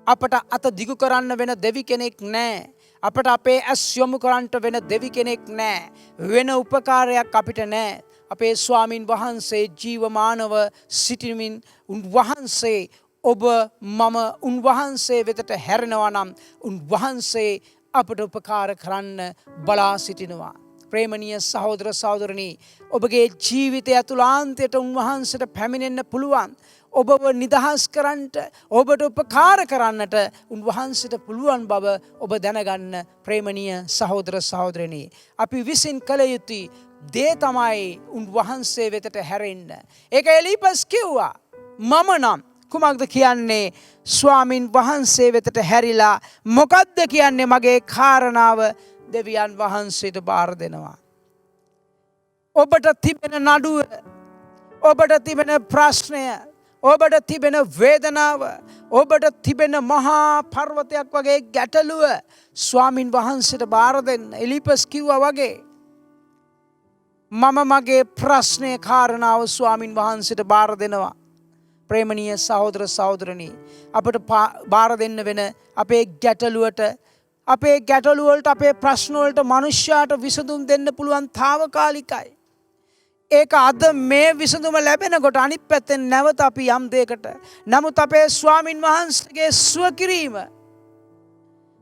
අපට අත දිගු කරන්න වෙන දෙවි කෙනෙක් නැහැ. අපට අපේ ඇස් යොමු කරන්නට වෙන දෙවි කෙනෙක් නැහැ. වෙන උපකාරයක් අපිට නැහැ. අපේ ස්වාමින් වහන්සේ ජීවමානව සිටිමින් උන්වහන්සේ ඔබ මම උන්වහන්සේ වෙතට හැරෙනවා නම් උන්වහන්සේ අපට උපකාර කරන්න බලා සිටිනවා. ප්‍රේමණීය සහෝදර සහෝදරනි, ඔබගේ ජීවිතය ඇතුළාන්තයට උන්වහන්සේට පැමිණෙන්න පුළුවන්. ඔබව නිදහස් කරන්නට, ඔබට උපකාර කරන්නට උන්වහන්සේට පුළුවන් බව ඔබ දැනගන්න. ප්‍රේමණීය සහෝදර සහෝදරනි, අපි විසින් කළ යුතු දේ තමයි උන්වහන්සේ වෙතට හැරෙන්න. ඒක එලිපස් කිව්වා. මම නම් කුමක්ද කියන්නේ? ස්වාමින් වහන්සේ වෙතට හැරිලා මොකද්ද කියන්නේ? මගේ කාරණාව දෙවියන් වහන්සේට බාර දෙනවා. ඔබට තිබෙන නඩුව, ඔබට තිබෙන ප්‍රශ්නය, ඔබට තිබෙන වේදනාව, ඔබට තිබෙන මහා පර්වතයක් වගේ ගැටලුව ස්වාමින් වහන්සේට බාර දෙන්න. එලිපස් කිව්වා වගේ මම මගේ ප්‍රශ්නය කාරණාව ස්වාමින් වහන්සේට බාර දෙනවා. ප්‍රේමණීය සහෝදර සහෝදරනි, අපට බාර දෙන්න වෙන අපේ ගැටලුවට, අපේ ගැටලුවලට, අපේ ප්‍රශ්නවලට මනුෂ්‍යයාට විසඳුම් දෙන්න පුළුවන් తాවකාලිකයි. ඒක අද මේ විසඳුම ලැබෙනකොට අනිත් පැත්තෙන් නැවත අපි යම් දෙයකට. නමුත් අපේ ස්වාමින් වහන්සේගේ සුව කිරීම,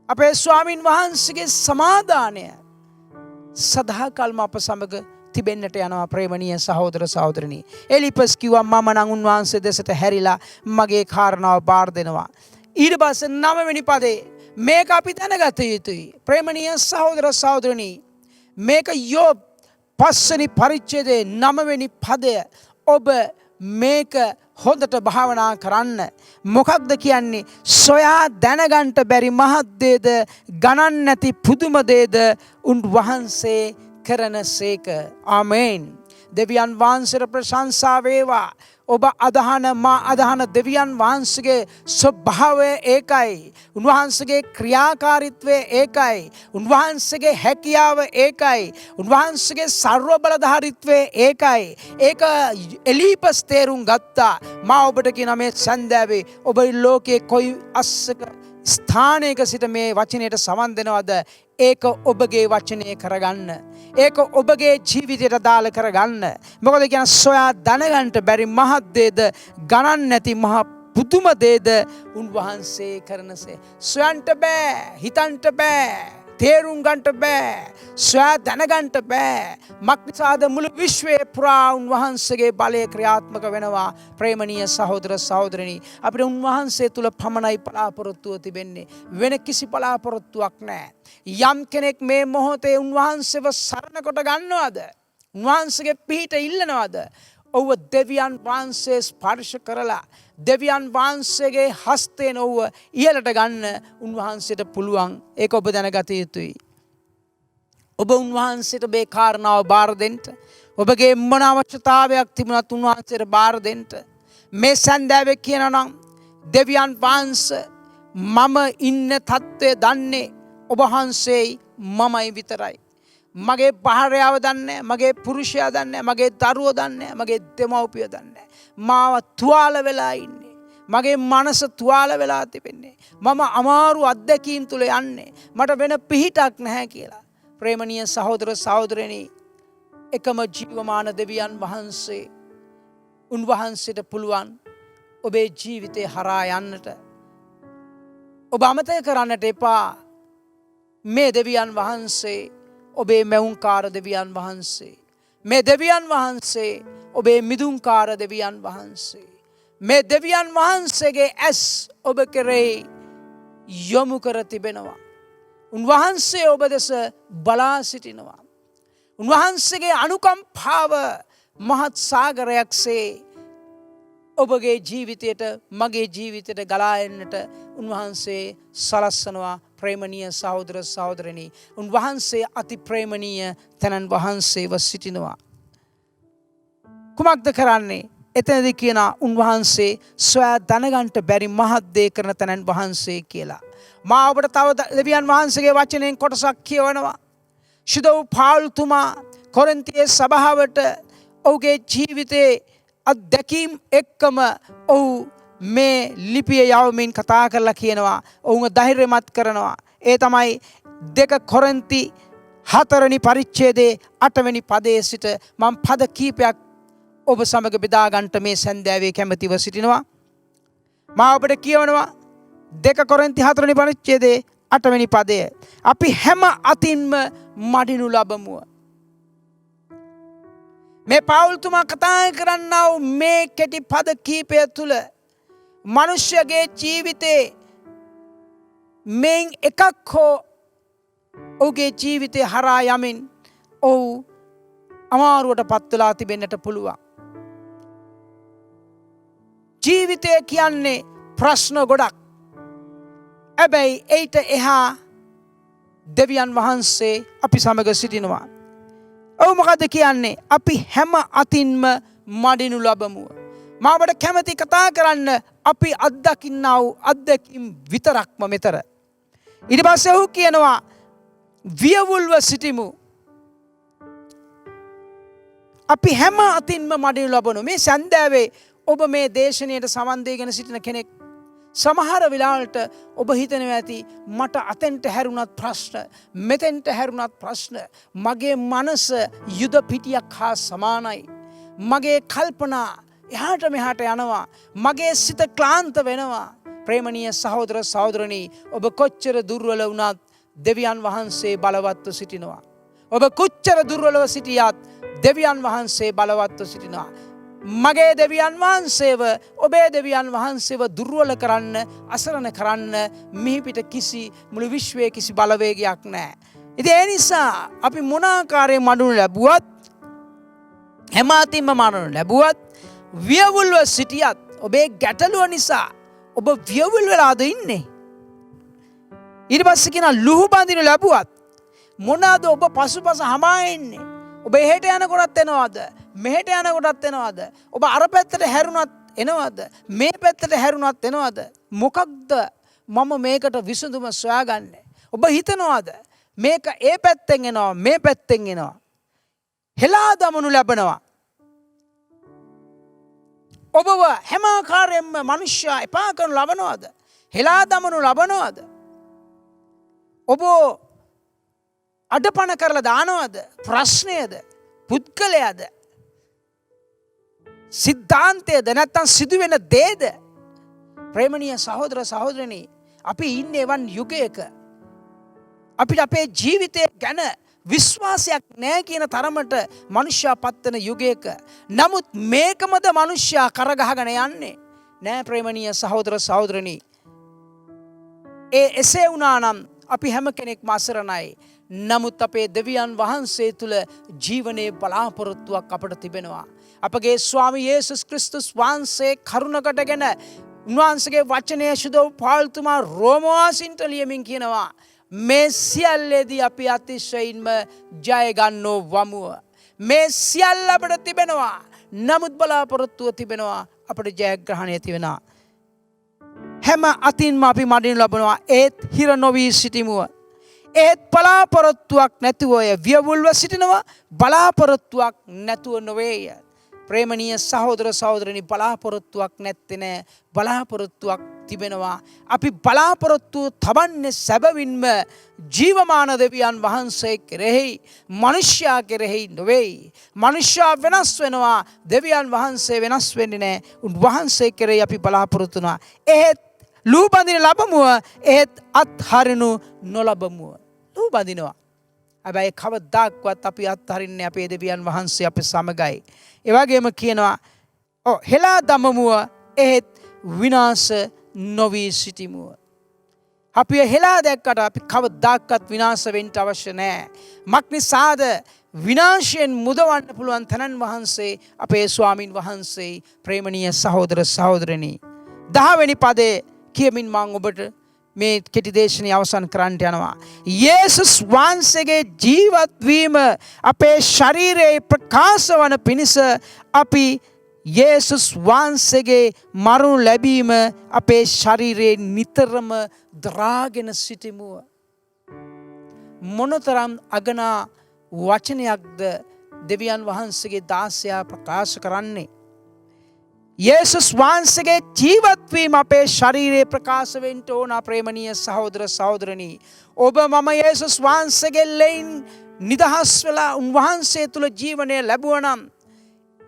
අපේ ස්වාමින් වහන්සේගේ සමාදානය සදාකල්ම අප සමග තිබෙන්නට යනවා. ප්‍රේමණීය සහෝදර සහෝදරනි, එලිපස් කිව්වා මම නම් උන්වහන්සේ දෙසට හැරිලා මගේ කාරණාව බාර දෙනවා. ඊට පස්සේ 9 වෙනි පදේ මේක අපි දැනගත යුතුයි. ප්‍රේමණීය සහෝදර සහෝදරනි, මේක යෝබ් 5 වෙනි පරිච්ඡේදයේ 9 වෙනි පදය. ඔබ මේක හොඳට භාවනා කරන්න. මොකක්ද කියන්නේ? සොයා දැනගන්න බැරි මහත් දේද, ගණන් නැති පුදුම දේද උන්වහන්සේ කරන සේක. ආමේන්. දෙවියන් වහන්සේට ප්‍රශංසා වේවා. ඔබ අදහන මා අදහන දෙවියන් වහන්සේගේ ස්වභාවය ඒකයි. උන්වහන්සේගේ ක්‍රියාකාරීත්වය ඒකයි. උන්වහන්සේගේ හැකියාව ඒකයි. උන්වහන්සේගේ සර්ව බලධාරීත්වය ඒකයි. ඒක එලීපස් තේරුම් ගත්තා. මා ඔබට කියන මේ සන්දෑවේ ඔබ ලෝකයේ කොයි අස්සක ස්ථානයක සිට මේ වචනයට සවන් දෙනවද? ඒක ඔබගේ වචනය කරගන්න. ඒක ඔබගේ ජීවිතයට දාල කරගන්න. මොකද කියන සොයා දැනගන්න බැරි මහත් දේද ගණන් නැති මහ පුදුම දේද උන්වහන්සේ කරනසේ. සොයන්ට බෑ, හිතන්ට බෑ, තේරුම් ගන්නට බෑ, සොයා දැනගන්න බෑ. මක්නිසාද මුළු විශ්වයේ පුරා උන්වහන්සේගේ බලය ක්‍රියාත්මක වෙනවා. ප්‍රේමණීය සහෝදර සහෝදරනි, අපිට උන්වහන්සේ තුල පමණයි බලාපොරොත්තුව තිබෙන්නේ. වෙන කිසි බලාපොරොත්තුවක් නැහැ. යම් කෙනෙක් මේ මොහොතේ උන්වහන්සේව සරණ කොට ගන්නවද? උන්වහන්සේගේ පිහිට ඉල්ලනවද? ඔව් දෙවියන් වහන්සේ ස්පර්ශ කරලා දෙවියන් වහන්සේගේ හස්තයෙන් ඔව් ඉහළට ගන්න උන්වහන්සේට පුළුවන්. ඒක ඔබ දැනගත යුතුයි. ඔබ උන්වහන්සේට මේ කාරණාව බාර දෙන්න. ඔබගේ මොන අවශ්‍යතාවයක් තිබුණත් උන්වහන්සේට බාර දෙන්න. මේ සන්දෑවේ කියනවා නම් දෙවියන් වහන්සේ මම ඉන්න තත්ත්වය දන්නේ ඔබ වහන්සේයි මමයි විතරයි. මගේ භාර්යාව දන්නේ, මගේ පුරුෂයා දන්නේ, මගේ දරුවෝ දන්නේ, මගේ දෙමව්පියෝ දන්නේ. මාව තුවාල වෙලා ඉන්නේ. මගේ මනස තුවාල වෙලා තිබෙන්නේ. මම අමාරු අත්දැකීම් තුල යන්නේ. මට වෙන පිහිටක් නැහැ කියලා. ප්‍රේමණීය සහෝදර සහෝදරයනි, එකම ජීවමාන දෙවියන් වහන්සේ උන්වහන්සේට පුළුවන් ඔබේ ජීවිතේ හරහා යන්නට. ඔබ අමතක කරන්නට එපා. මේ දෙවියන් වහන්සේ ඔබේ මැවුම්කාර දෙවියන් වහන්සේ. මේ දෙවියන් වහන්සේ ඔබේ මිදුම්කාර දෙවියන් වහන්සේ. මේ දෙවියන් වහන්සේගේ ඇස් ඔබ කෙරෙහි යොමු කර තිබෙනවා. උන්වහන්සේ ඔබ දෙස බලා සිටිනවා. උන්වහන්සේගේ අනුකම්පාව මහත් සාගරයක්සේ ඔබගේ ජීවිතයට, මගේ ජීවිතයට ගලා එන්නට උන්වහන්සේ සලස්සනවා. ප්‍රේමණීය සහෝදර සහෝදරනි, උන්වහන්සේ අති ප්‍රේමණීය තැනන් වහන්සේව සිටිනවා. කුමක්ද කරන්නේ? එතනදී කියන උන්වහන්සේ සොයා දැනගන්න බැරි මහත් දේ කරන තැනන් වහන්සේ කියලා. මා ඔබට තව දෙවියන් වහන්සේගේ වචනයෙන් කොටසක් කියවනවා. ශුද්ධ පාවුල්තුමා කොරින්තියේ සභාවට ඔහුගේ ජීවිතයේ අත්දැකීම් එක්කම ඔහු මේ ලිපිය යවමින් කතා කරලා කියනවා. ඔවුන් ධෛර්යමත් කරනවා. ඒ තමයි 2 කොරින්ති 4 වෙනි පරිච්ඡේදයේ 8 වෙනි පදයේ සිට මම පද කීපයක් ඔබ සමග බෙදා ගන්නට මේ සන්ධ්‍යාවේ කැමැතිව සිටිනවා. මා ඔබට කියවනවා 2 කොරින්ති 4 වෙනි පරිච්ඡේදයේ 8 වෙනි පදය. අපි හැම අතින්ම මඩිනු ලබමුව. මේ පාවුල්තුමා කතා කරන්නා වූ මේ කෙටි පද කීපය තුල මනුෂ්‍යගේ ජීවිතේ මෙන් එකක් හෝ ඔහුගේ ජීවිතේ හරහා යමින් ඔහු අමාරුවට පත් වෙලා තිබෙන්නට පුළුවන්. ජීවිතය කියන්නේ ප්‍රශ්න ගොඩක්. හැබැයි ඒට එහා දෙවියන් වහන්සේ අපි සමග සිටිනවා. ඔව් මොකද කියන්නේ? අපි හැම අතින්ම මඩිනු ලබමුව. මාවට කැමති කතා කරන්න අපි අත්දකින්නා වූ අත්දැකීම් විතරක්ම මෙතර. ඊට පස්සේ ඔහු කියනවා වියවුල්ව සිටිමු. අපි හැම අතින්ම මඩිනු ලබනු. මේ සන්ධ්‍යාවේ ඔබ මේ දේශනයට සමන් දීගෙන සිටින කෙනෙක් සමහර වෙලාවලට ඔබ හිතනවා ඇති මට අතෙන්ට හැරුණත් ප්‍රශ්න, මෙතෙන්ට හැරුණත් ප්‍රශ්න, මගේ මනස යුද පිටියක් හා සමානයි. මගේ කල්පනා එහාට මෙහාට යනවා. මගේ සිත ක්ලාන්ත වෙනවා. ප්‍රේමණීය සහෝදර සහෝදරනි, ඔබ කොච්චර දුර්වල වුණත් දෙවියන් වහන්සේ බලවත්ව සිටිනවා. ඔබ කොච්චර දුර්වලව සිටියත් දෙවියන් වහන්සේ බලවත්ව සිටිනවා. මගේ දෙවියන් වහන්සේව, ඔබේ දෙවියන් වහන්සේව දුර්වල කරන්න, අසරණ කරන්න මිහි පිට කිසි මුළු විශ්වයේ කිසි බලවේගයක් නැහැ. ඉතින් ඒ නිසා අපි මොන ආකාරයෙන් මඩුණු ලැබුවත්, හැම අතින්ම මඩුණු ලැබුවත්, වියවුල්ව සිටියත් ඔබේ ගැටලුව නිසා ඔබ වියවුල් වෙලාද ඉන්නේ? ඊට පස්සේ කියන ලුහු බඳිනු ලැබුවත් මොනවාද ඔබ පසුපස හමා ඉන්නේ? ඔබ එහෙට යනකොටත් එනවද? මෙහෙට යනකොටත් එනවද? ඔබ අර පැත්තට හැරුණත් එනවද? මේ පැත්තට හැරුණත් එනවද? මොකක්ද මම මේකට විසඳුම සොයාගන්නේ? ඔබ හිතනවද මේක ඒ පැත්තෙන් එනවා මේ පැත්තෙන් එනවා? හෙලා දමනු ලැබනවා. ඔබව හැම ආකාරයෙන්ම මිනිස්සයා එපා කරනු ලබනවද? හෙලා දමනු ලබනවද? ඔබ අඩපණ කරලා දානවද? ප්‍රශ්නයද? පුද්ගලයාද? සිද්ධාන්තයද? නැත්තම් සිදුවෙන දේද? ප්‍රේමණීය සහෝදර සහෝදරනි, අපි ඉන්නේ වන් යුගයක. අපිට අපේ ජීවිතය ගැන විශ්වාසයක් නැහැ කියන තරමට මනුෂ්‍යයා පත්වන යුගයක. නමුත් මේකමද මනුෂ්‍යයා කරගහගෙන යන්නේ. නෑ ප්‍රේමණීය සහෝදර සහෝදරනි. එසේ වුණා නම් අපි හැම කෙනෙක්ම අසරණයි. නමුත් අපේ දෙවියන් වහන්සේ තුල ජීවනයේ බලාපොරොත්තුවක් අපට තිබෙනවා. අපගේ ස්වාමී යේසුස් ක්‍රිස්තුස් වහන්සේ කරුණකටගෙන උන්වහන්සේගේ වචනය සුදව පාල්තුමා රෝමවාසීන්ට ලියමින් කියනවා, මේ සියල්ලේදී අපි අතිශයින්ම ජය ගන්නෝ වමුව. මේ සියල්ල අපට තිබෙනවා. නමුත් බලාපොරොත්තුව තිබෙනවා. අපට ජයග්‍රහණය තිබෙනවා. හැම අතින්ම අපි මඩින් ලබනවා. ඒත් හිර නොවී සිටිමුව. ඒත් බලාපොරොත්තුවක් නැතුව වියවුල්ව සිටිනවා. බලාපොරොත්තුවක් නැතුව නොවේය. ප්‍රේමණීය සහෝදර සහෝදරනි, බලාපොරොත්තුවක් නැත්තේ නෑ. බලාපොරොත්තුවක් තිබෙනවා. අපි බලාපොරොත්තු තබන්නේ සැබවින්ම ජීවමාන දෙවියන් වහන්සේ කෙරෙහි, මනුෂ්‍යයා කෙරෙහි නොවේයි. මනුෂ්‍යයා වෙනස් වෙනවා, දෙවියන් වහන්සේ වෙනස් වෙන්නේ නෑ. උන්වහන්සේ කෙරෙහි අපි බලාපොරොත්තු වෙනවා. එහෙත් ලූබඳින ලබමුව, එහෙත් අත්හරිනු නොලබමුව. ලූබඳිනවා. හැබැයි කවදාක්වත් අපි අත්හරින්නේ අපේ දෙවියන් වහන්සේ අපේ සමගයි. ඒ වගේම කියනවා හෙලා දමමුව, එහෙත් විනාශ නොවී සිටිමුව. අපි හෙලා දැක්කට අපි කවදාක්වත් විනාශ වෙන්න අවශ්‍ය නැහැ. මක්නිසාද විනාශයෙන් මුදවන්න පුළුවන් තනන් වහන්සේ අපේ ස්වාමින් වහන්සේ. ප්‍රේමණීය සහෝදර සහෝදරනි, 10 වෙනි පදේ කියමින් මම ඔබට මේ කෙටි දේශනාව අවසන් කරන්නට යනවා. යේසුස් වහන්සේගේ ජීවත් වීම අපේ ශරීරයේ ප්‍රකාශ වන පිණිස අපි යේසුස් වහන්සේගේ මරණු ලැබීම අපේ ශරීරයේ නිතරම දරාගෙන සිටිමුව. මොනතරම් අගනා වචනයක්ද දෙවියන් වහන්සේගේ දාසයා ප්‍රකාශ කරන්නේ. යේසුස් වහන්සේගේ ජීවත් වීම අපේ ශරීරයේ ප්‍රකාශ වෙන්න ඕන. ප්‍රේමණීය සහෝදර සහෝදරනි, ඔබ මම යේසුස් වහන්සේගේ ලෙයින් නිදහස් වෙලා උන්වහන්සේ තුල ජීවනය ලැබුවා නම්,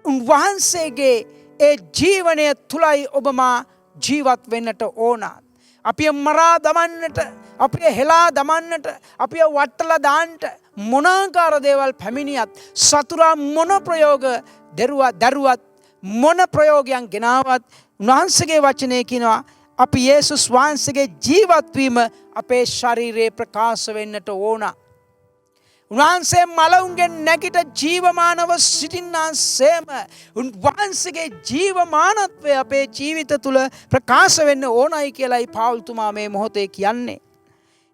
උන්වහන්සේගේ ඒ ජීවනය තුලයි ඔබ මා ජීවත් වෙන්නට ඕන. අපිව මරා දමන්නට, අපිව හෙලා දමන්නට, අපිව වටලා දාන්නට මොනාකාර දේවල් පැමිණියත්, සතුරා මොන ප්‍රයෝග දරුවත් මොන ප්‍රයෝගයන් ගෙනාවත්, උන්වහන්සේගේ වචනේ කියනවා අපි යේසුස් වහන්සේගේ ජීවත් වීම අපේ ශරීරයේ ප්‍රකාශ වෙන්නට ඕන. උන්වහන්සේ මලවුන්ගෙන් නැගිට ජීවමානව සිටින්නාseම උන්වහන්සේගේ ජීවමානත්වය අපේ ජීවිත තුළ ප්‍රකාශ වෙන්න ඕනයි කියලායි පාවුල්තුමා මේ මොහොතේ කියන්නේ.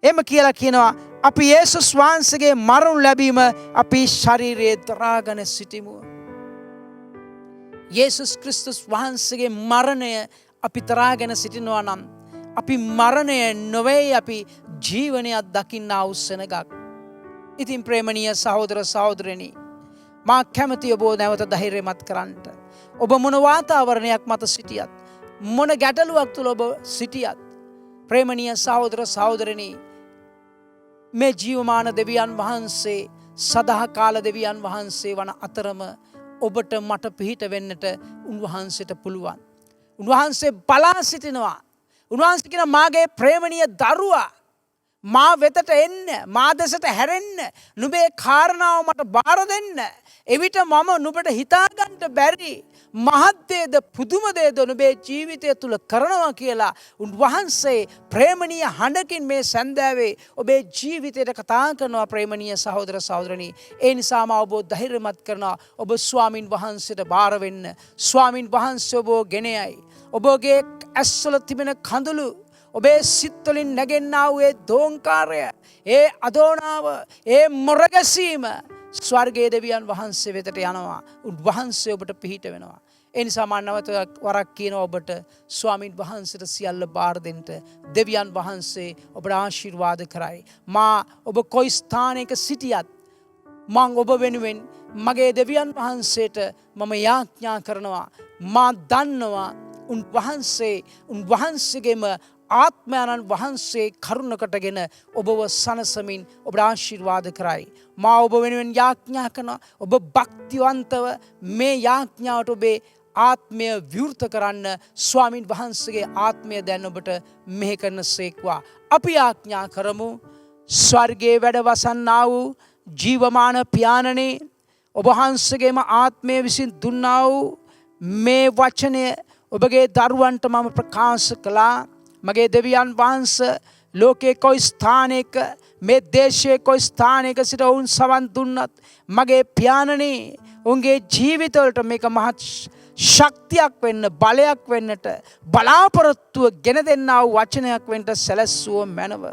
එම කියලා කියනවා අපි යේසුස් වහන්සේගේ මරණු ලැබීම අපි ශරීරයේ දරාගෙන සිටිමු. යේසුස් ක්‍රිස්තුස් වහන්සේගේ මරණය අපි දරාගෙන සිටිනවා නම්, අපි මරණය නොවේ, අපි ජීවනයක් දකින්නා වූ සෙනගක්. ඉතින් ප්‍රේමණීය සහෝදර සහෝදරනි, මා කැමති ඔබ නැවත ධෛර්යමත් කරන්නට. ඔබ මොන වාතාවරණයක් මත සිටියත්, මොන ගැටලුවක් තුළ ඔබ සිටියත්, ප්‍රේමණීය සහෝදර සහෝදරනි, මේ ජීවමාන දෙවියන් වහන්සේ සදාකාල දෙවියන් වහන්සේ වන අතරම ඔබට මට පිහිට වෙන්නට උන්වහන්සේට පුළුවන්. උන්වහන්සේ බලා සිටිනවා. උන්වහන්සේ කියන මාගේ ප්‍රේමණීය දරුවා, මා වෙතට එන්න, මා දෙසට හැරෙන්න, නුඹේ කාරණාව මට බාර දෙන්න. එවිට මම නුඹට හිතාගන්න බැරි මහත් දේද පුදුම දේද නුඹේ ජීවිතය තුල කරනවා කියලා උන්වහන්සේ ප්‍රේමණීය හඬකින් මේ සන්දාවේ ඔබේ ජීවිතයට කතා කරනවා. ප්‍රේමණීය සහෝදර සහෝදරනි, ඒ නිසාම ඔබ ධෛර්යමත් කරනවා. ඔබ ස්වාමින් වහන්සේට බාර වෙන්න. ස්වාමින් වහන්සේ ඔබ ගෙනයයි. ඔබගේ ඇස්වල තිබෙන කඳුළු, ඔබේ සිත්වලින් නැගෙන්නා වූ ඒ දෝංකාරය, ඒ අදෝනාව, ඒ මොරගැසීම ස්වර්ගයේ දෙවියන් වහන්සේ වෙතට යනවා. උන්වහන්සේ ඔබට පිහිට වෙනවා. ඒ නිසා මම නැවත වරක් කියනවා ඔබට ස්වාමීන් වහන්සේට සියල්ල බාර දෙන්න. දෙවියන් වහන්සේ ඔබට ආශිර්වාද කරයි. මා ඔබ කොයි ස්ථානයක සිටියත් මං ඔබ වෙනුවෙන් මගේ දෙවියන් වහන්සේට මම යාඥා කරනවා. මා දන්නවා උන්වහන්සේගේම ආත්මයන්න් වහන්සේ කරුණකටගෙන ඔබව සනසමින් ඔබට ආශිර්වාද කරයි. මා ඔබ වෙනුවෙන් යාඥා කරනවා. ඔබ භක්තිවන්තව මේ යාඥාවට ඔබේ ආත්මය විවෘත කරන්න ස්වාමින් වහන්සේගේ ආත්මය දැන් ඔබට මෙහෙ කරන සේක්වා. අපි යාඥා කරමු. ස්වර්ගයේ වැඩ වසන්නා වූ ජීවමාන පියාණනේ ඔබ වහන්සේගේම ආත්මය විසින් දුන්නා වූ මේ වචනය ඔබගේ දරුවන්ට මම ප්‍රකාශ කළා. මගේ දෙවියන් වහන්සේ ලෝකේ කොයි ස්ථානයක මේ දේශයේ කොයි ස්ථානයක සිට ඔවුන් සවන් දුන්නත් මගේ පියාණනේ උන්ගේ ජීවිතවලට මේක මහත් ශක්තියක් වෙන්න බලයක් වෙන්නට බලාපොරොත්තුව ගෙන දෙන්නා වූ වචනයක් වෙන්න සැලැස්සුව මැනව.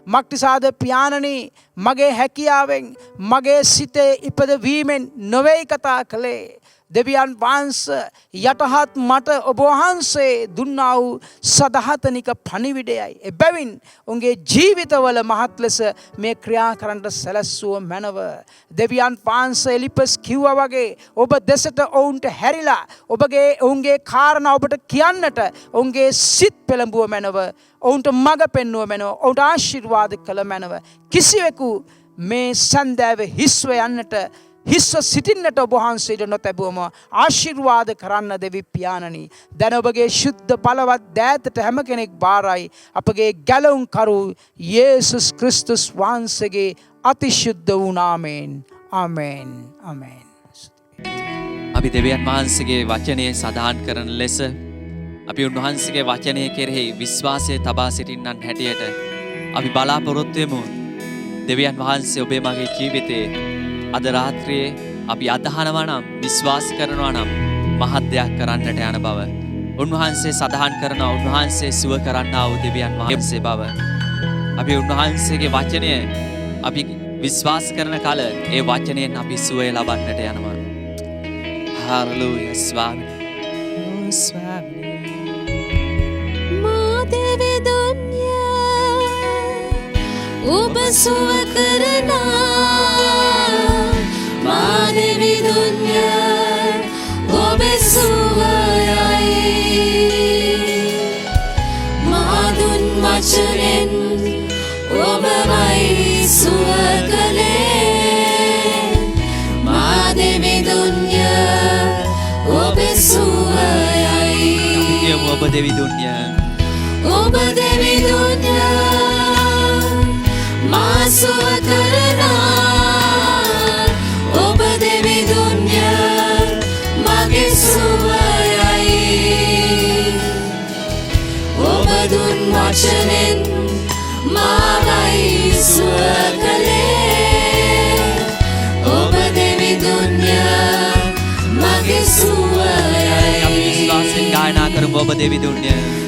මක්නිසාද පියාණනි මගේ හැකියාවෙන් මගේ සිතේ ඉපදවීමෙන් නොවේයි කතා කළේ. දෙවියන් වහන්සේ යටහත් මට ඔබ වහන්සේ දුන්නා වූ සදහතනික පණිවිඩයයි. එබැවින් උන්ගේ ජීවිතවල මහත් ලෙස මේ ක්‍රියා කරන්නට සැලැස්සුව මැනව. දෙවියන් වහන්සේ එලිපස් කිව්වා වගේ ඔබ දෙසට ඔවුන්ට හැරිලා ඔවුන්ගේ කාරණා ඔබට කියන්නට ඔවුන්ගේ සිත් පෙළඹුව මැනව. ඔවුන්ට මඟ පෙන්නුව මැනව. ඔවුන්ට ආශිර්වාද කළ මැනව. කිසිවෙකු මේ සන්දෑවේ හිස්ව යන්නට හිස්ව සිටින්නට ඔබ වහන්සේට නොතැබුවම ආශිර්වාද කරන්න දෙවි පියාණනි. දැන් ඔබගේ ශුද්ධ බලවත් දෑතට හැම කෙනෙක් බාරයි. අපගේ ගැලවුම්කරු යේසුස් ක්‍රිස්තුස් වහන්සේගේ අතිශුද්ධ වූ නාමයෙන්. ආමේන්. ආමේන්. අපි දෙවියන් වහන්සේගේ වචනය සදාන් කරන ලෙස අපි උන්වහන්සේගේ වචනය කෙරෙහි විශ්වාසය තබා සිටින්නන් හැටියට අපි බලාපොරොත්තු වෙමු. දෙවියන් වහන්සේ ඔබේ මගේ ජීවිතේ අද රාත්‍රියේ අපි අදහනවා නම් විශ්වාස කරනවා නම් මහත් දෙයක් කරන්නට යන බව උන්වහන්සේ සදාන් කරනවා. උන්වහන්සේ සුව කරන්නා වූ දෙවියන් වහන්සේ බව අපි උන්වහන්සේගේ වචනය අපි විශ්වාස කරන කල ඒ වචනයෙන් අපි සුවය ලබන්නට යනවා. හාලෙලූයා ස්වාමී. මා දෙවි දුන්යා ඔබ සුව කරනා. මා දෙවි දුන්යා ඔබ සුවයයි. මා දුන් වචනෙන් ඔබමයි සුව කළේ. මා දෙවි දුන්යා ඔබ සුවයයි. ඔබ දෙවි දුන්යා ඔබ දෙවි දුන්යා මා සුව කරනා. ඔබ දෙවි දුන්යා මගේ සුවයයි. ඔබ දුන් වචනෙන් මායි සුව කළේ. ඔබ දෙවි දුන්යා මගේ සුවයයි. අපි විශ්වාසයෙන් ගායනා කරමු ඔබ දෙවි දුන්නා.